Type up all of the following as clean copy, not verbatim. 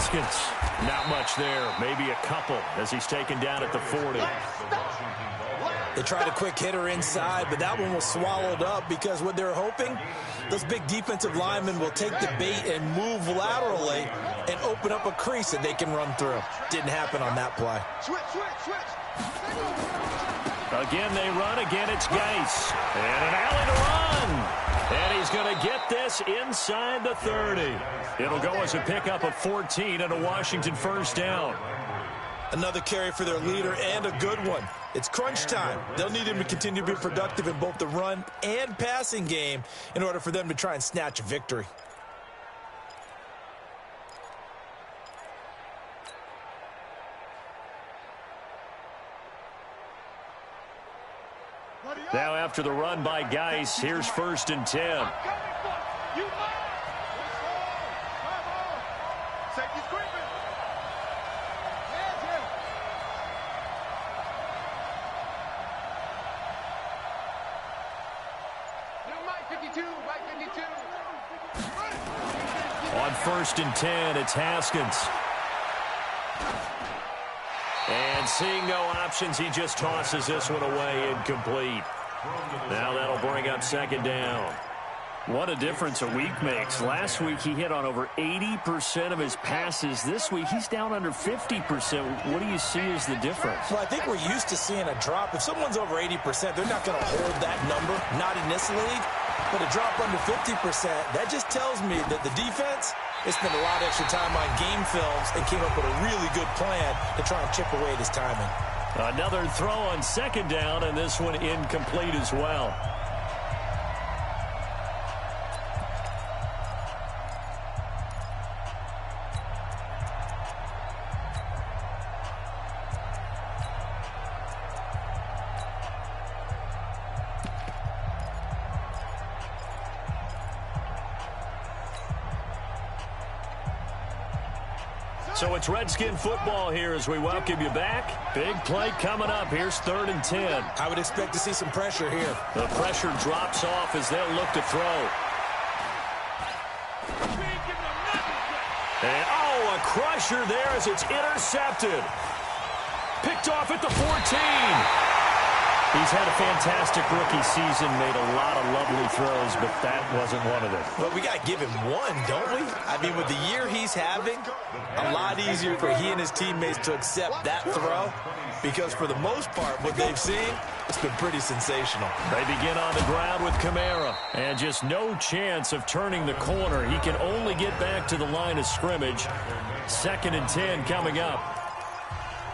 Haskins. Not much there. Maybe a couple as he's taken down at the 40. They tried a quick hitter inside, but that one was swallowed up because what they're hoping, those big defensive linemen will take the bait and move laterally and open up a crease that they can run through. Didn't happen on that play. Again, they run. Again, it's Geis. And an alley to run. And he's going to get this inside the 30. It'll go as a pickup of 14 and a Washington first down. Another carry for their leader and a good one. It's crunch time. They'll need him to continue to be productive in both the run and passing game in order for them to try and snatch a victory. Now after the run by Geis, here's 1st and 10. On 1st and 10, it's Haskins. And seeing no options, he just tosses this one away incomplete. Now that'll bring up 2nd down. What a difference a week makes. Last week he hit on over 80% of his passes. This week he's down under 50%. What do you see as the difference? Well, I think we're used to seeing a drop. If someone's over 80%, they're not going to hold that number, not in this league. But a drop under 50%, that just tells me that the defense has spent a lot of extra time on game films and came up with a really good plan to try and chip away at his timing. Another throw on 2nd down, and this one incomplete as well. So it's Redskin football here as we welcome you back. Big play coming up. Here's 3rd and 10. I would expect to see some pressure here. The pressure drops off as they'll look to throw. And, a crusher there as it's intercepted. Picked off at the 14. He's had a fantastic rookie season, made a lot of lovely throws, but that wasn't one of them. Well, we got to give him one, don't we? I mean, with the year he's having, a lot easier for he and his teammates to accept that throw because for the most part, what they've seen, it's been pretty sensational. They begin on the ground with Kamara, and just no chance of turning the corner. He can only get back to the line of scrimmage. 2nd and 10 coming up.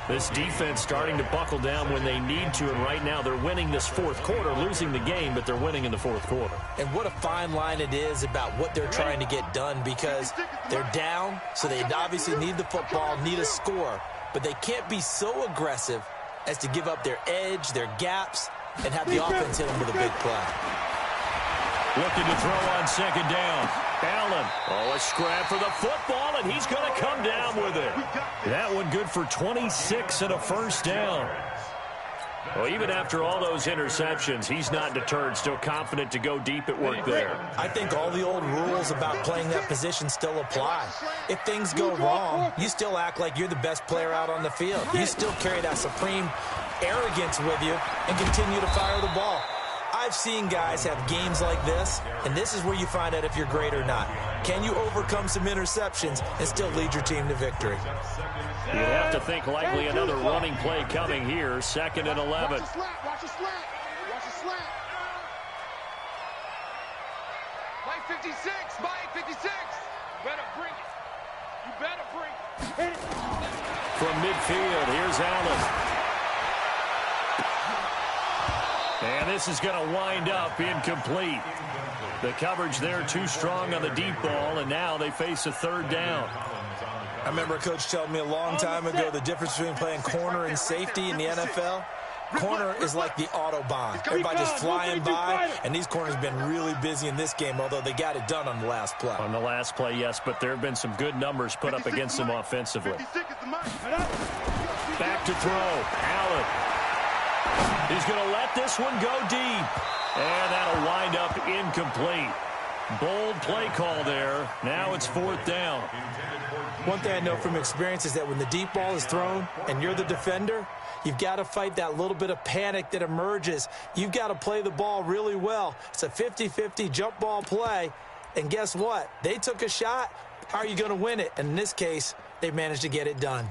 This defense starting to buckle down when they need to, and right now they're winning this 4th quarter, losing the game, but they're winning in the 4th quarter. And what a fine line it is about what they're trying to get done because they're down, so they obviously need the football, need a score, but they can't be so aggressive as to give up their edge, their gaps, and have the offense hit them with a big play. Looking to throw on 2nd down. Allen. A scrap for the football, and he's going to come down with it. That one good for 26 and a first down. Well, even after all those interceptions, he's not deterred, still confident to go deep at work there. I think all the old rules about playing that position still apply. If things go wrong, you still act like you're the best player out on the field. You still carry that supreme arrogance with you and continue to fire the ball. I've seen guys have games like this, and this is where you find out if you're great or not. Can you overcome some interceptions and still lead your team to victory? You'd have to think likely another running play coming here, 2nd and 11. Watch the slant. Watch the slant. Watch the slant. Mike 56. Mike 56. Better bring it. You better bring it. From midfield, here's Allen. And this is going to wind up incomplete. The coverage there too strong on the deep ball, and now they face a 3rd down. I remember a coach telling me a long time ago the difference between playing corner and safety in the NFL. Corner is like the Autobahn. Everybody just flying by, and these corners have been really busy in this game, although they got it done on the last play. On the last play, yes, but there have been some good numbers put up against them offensively. Back to throw. Allen. He's going to let this one go deep. And that'll wind up incomplete. Bold play call there. Now it's 4th down. One thing I know from experience is that when the deep ball is thrown and you're the defender, you've got to fight that little bit of panic that emerges. You've got to play the ball really well. It's a 50-50 jump ball play. And guess what? They took a shot. How are you going to win it? And in this case, they managed to get it done.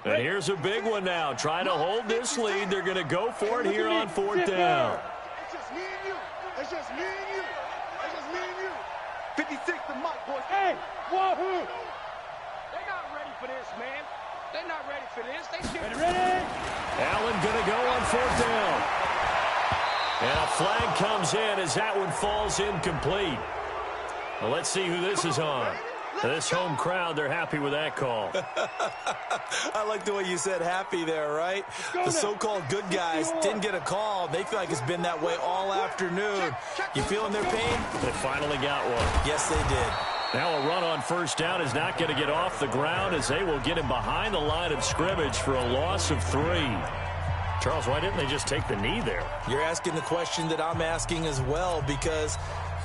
And here's a big one now. Trying to hold this lead. They're going to go for it here on 4th down. It's just me and you. It's just me and you. It's just me and you. 56 the mic, boys. Hey, wahoo! They're not ready for this, man. They're not ready for this. They should. Ready? Allen going to go on 4th down. And a flag comes in as that one falls incomplete. Well, let's see who this is on. This home crowd, they're happy with that call. I like the way you said happy there, right? The so-called good guys didn't get a call. They feel like it's been that way all afternoon. You feeling their pain? They finally got one. Yes, they did. Now a run on 1st down is not going to get off the ground as they will get him behind the line of scrimmage for a loss of 3. Charles, why didn't they just take the knee there? You're asking the question that I'm asking as well, because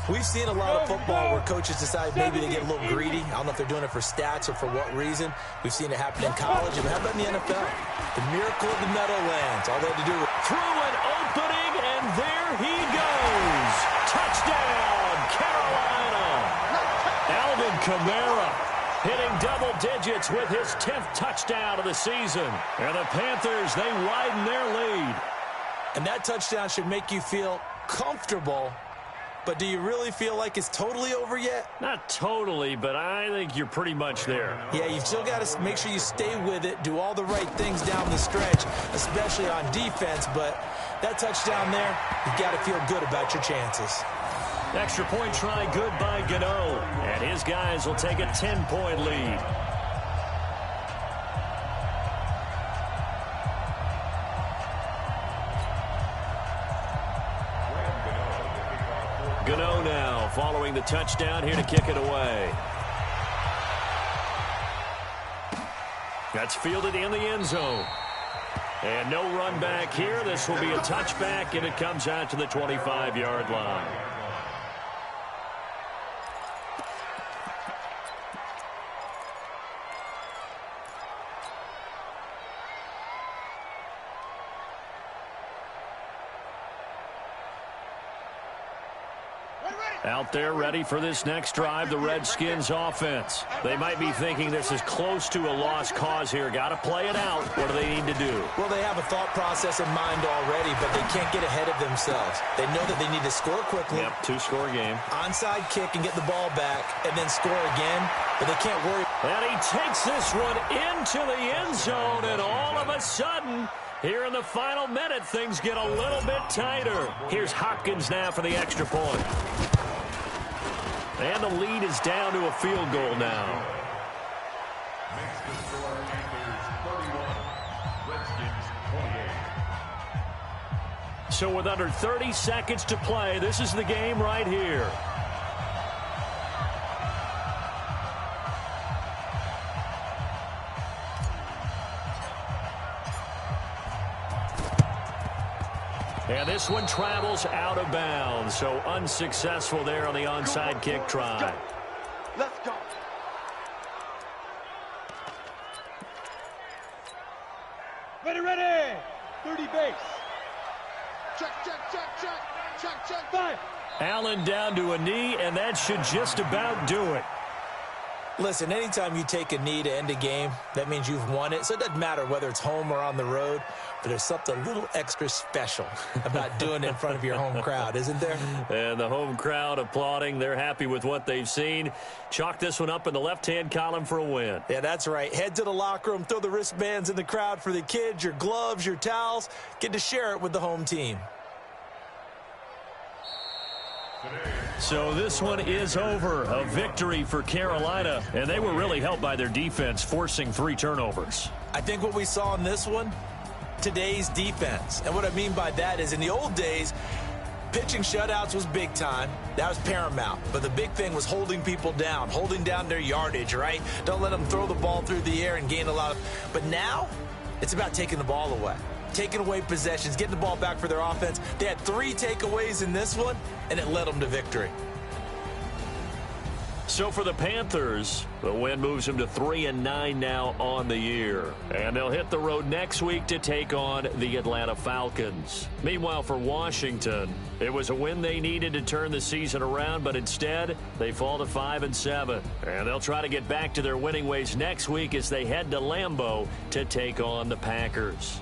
we've seen a lot of football where coaches decide maybe they get a little greedy. I don't know if they're doing it for stats or for what reason. We've seen it happen in college. And how about in the NFL? The miracle of the Meadowlands. All they had to do was through an opening, and there he goes. Touchdown, Carolina. Alvin Kamara hitting double digits with his 10th touchdown of the season. And the Panthers, they widen their lead. And that touchdown should make you feel comfortable. But do you really feel like it's totally over yet? Not totally, but I think you're pretty much there. Yeah, you've still got to make sure you stay with it, do all the right things down the stretch, especially on defense. But that touchdown there, you've got to feel good about your chances. Extra point try good by Gano. And his guys will take a 10-point lead. Gano now following the touchdown here to kick it away. That's fielded in the end zone. And no run back here. This will be a touchback, and it comes out to the 25-yard line. Out there ready for this next drive, the Redskins offense. They might be thinking this is close to a lost cause here. Got to play it out. What do they need to do? Well, they have a thought process in mind already, but they can't get ahead of themselves. They know that they need to score quickly. Yep, 2-score game. Onside kick and get the ball back and then score again, but they can't worry. And he takes this one into the end zone, and all of a sudden, here in the final minute, things get a little bit tighter. Here's Hopkins now for the extra point. And the lead is down to a field goal now. So with under 30 seconds to play, this is the game right here. And this one travels out of bounds, so unsuccessful there on the onside kick try. Let's go. Ready. 30 base. Check. 5. Allen down to a knee, and that should just about do it. Listen, anytime you take a knee to end a game, that means you've won it. So it doesn't matter whether it's home or on the road, but there's something a little extra special about doing it in front of your home crowd, isn't there? And the home crowd applauding. They're happy with what they've seen. Chalk this one up in the left-hand column for a win. Yeah, that's right. Head to the locker room, throw the wristbands in the crowd for the kids, your gloves, your towels. Get to share it with the home team. So this one is over. A victory for Carolina, and they were really helped by their defense, forcing 3 turnovers. I think what we saw in this one, today's defense. And what I mean by that is in the old days, pitching shutouts was big time. That was paramount. But the big thing was holding people down, holding down their yardage, right? Don't let them throw the ball through the air and gain a lot of... But now, it's about taking the ball away. taking away possessions, getting the ball back for their offense. They had 3 takeaways in this one, and it led them to victory. So for the Panthers, the win moves them to 3-9 now on the year. And they'll hit the road next week to take on the Atlanta Falcons. Meanwhile, for Washington, it was a win they needed to turn the season around, but instead they fall to 5-7. And they'll try to get back to their winning ways next week as they head to Lambeau to take on the Packers.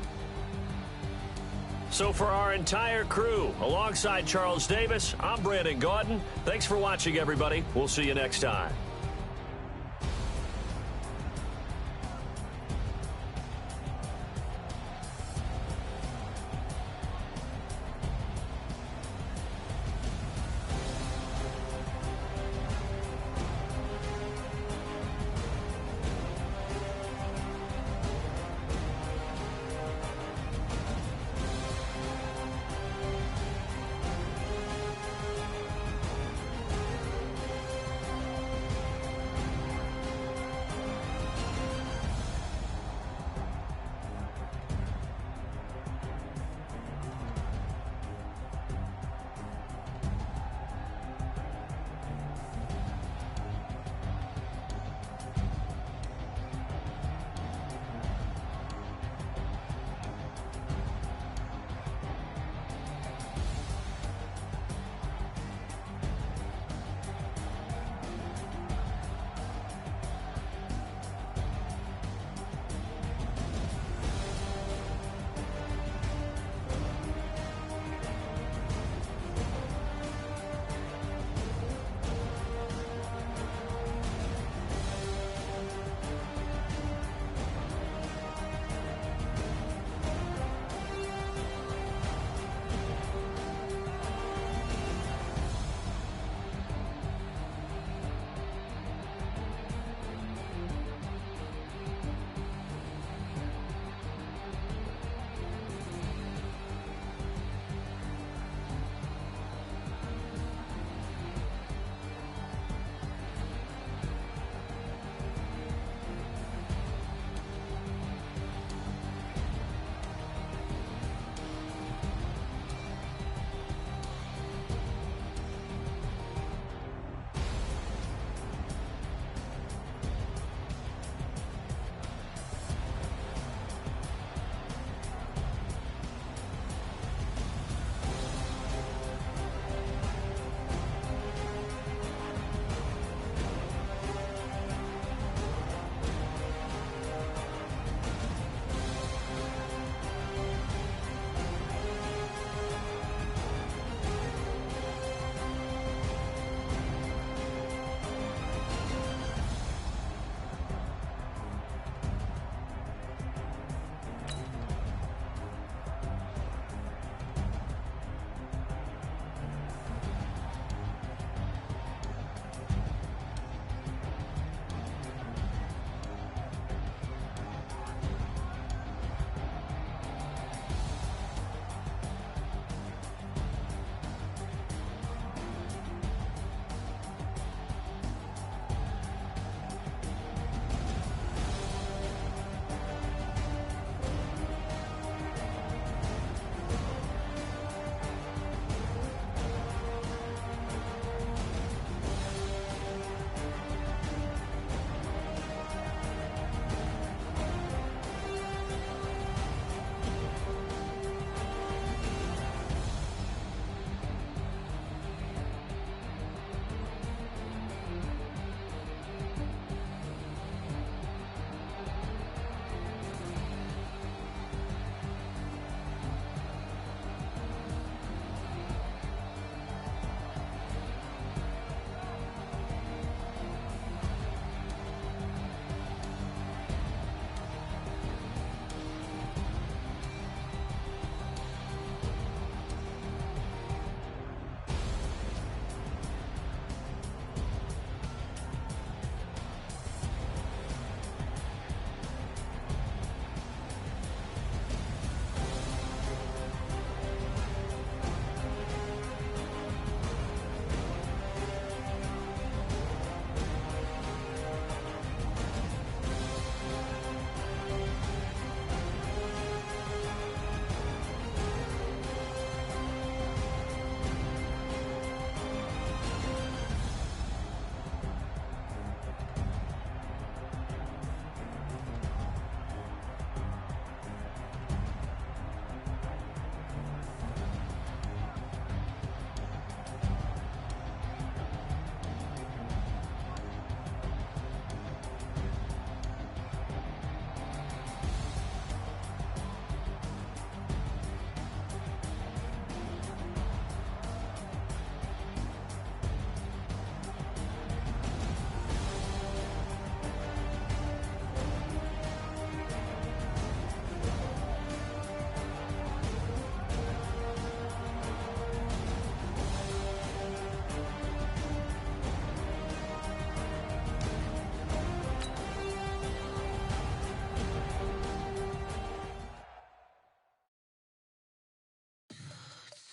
So for our entire crew, alongside Charles Davis, I'm Brandon Gaudin. Thanks for watching, everybody. We'll see you next time.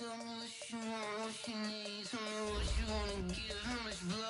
Tell me what you want, what you need. Tell me what you wanna give. How much blood?